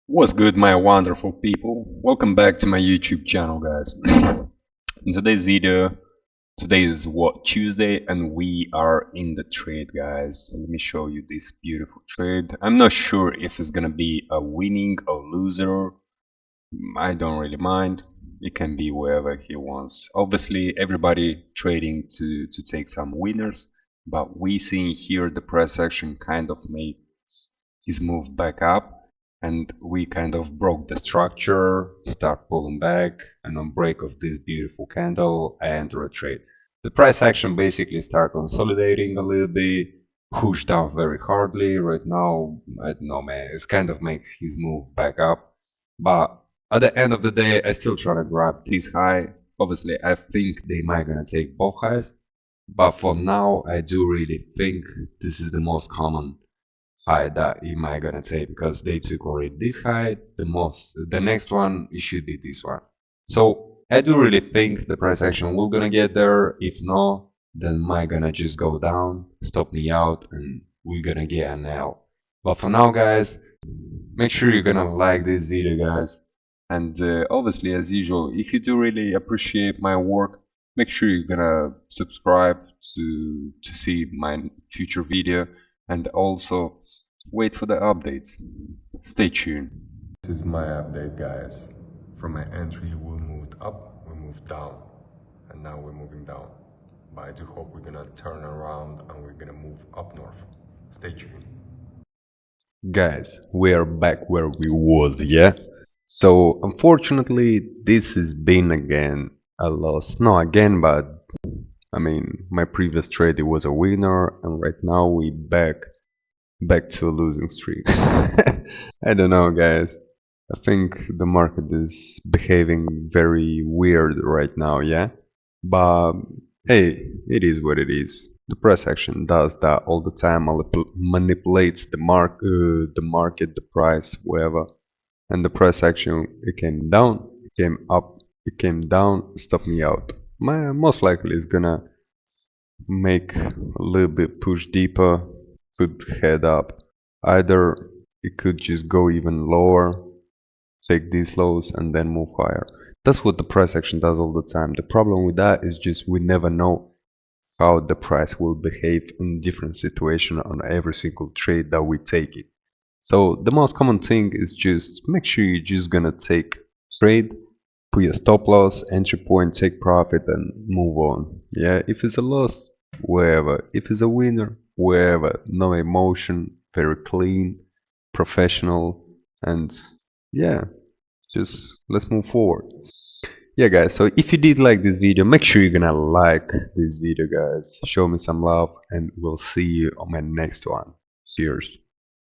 What's good, my wonderful people? Welcome back to my YouTube channel, guys. In today's video, today is Tuesday, and we are in the trade, guys. Let me show you this beautiful trade. I'm not sure if it's gonna be a winning or loser. I don't really mind. It can be wherever he wants. Obviously, everybody trading to take some winners, but we seeing here the price action kind of makes his move back up, and we kind of broke the structure, start pulling back, and on break of this beautiful candle, I enter a trade. The price action basically start consolidating a little bit, pushed down very hardly. Right now, I don't know, man, it's kind of makes his move back up, but at the end of the day, I still try to grab this high. Obviously, I think they might gonna take both highs, but for now, I do really think this is the most common high that he might gonna take, because they took already this high. The next one, it should be this one. So I do really think the price action will gonna get there. If not, then might gonna just go down, stop me out, and we're gonna get an L. But for now, guys, make sure you're gonna like this video, guys. And obviously, as usual, if you do really appreciate my work, make sure you're gonna subscribe to see my future video, and also wait for the updates. Stay tuned. This is my update, guys. From my entry, we moved up, we moved down, and now we're moving down. But I do hope we're gonna turn around and we're gonna move up north. Stay tuned. Guys, we are back where we was, yeah? So unfortunately, this has been again a loss. Not again, but I mean, my previous trade it was a winner, and right now we back to a losing streak. I don't know, guys. I think the market is behaving very weird right now, yeah? But hey, it is what it is. The price action does that all the time, manipulates the market, the price, whatever. And the price action, it came down, it came up, it came down, stop me out. Most likely is gonna make a little bit push deeper, could head up. Either it could just go even lower, take these lows, and then move higher. That's what the price action does all the time. The problem with that is just we never know how the price will behave in different situations on every single trade that we take it. So the most common thing is just make sure you're just gonna take trade, put your stop loss, entry point, take profit, and move on. Yeah, if it's a loss, wherever. If it's a winner, wherever. No emotion, very clean, professional, and yeah, just let's move forward. Yeah, guys, so if you did like this video, make sure you're gonna like this video, guys. Show me some love, and we'll see you on my next one. Cheers.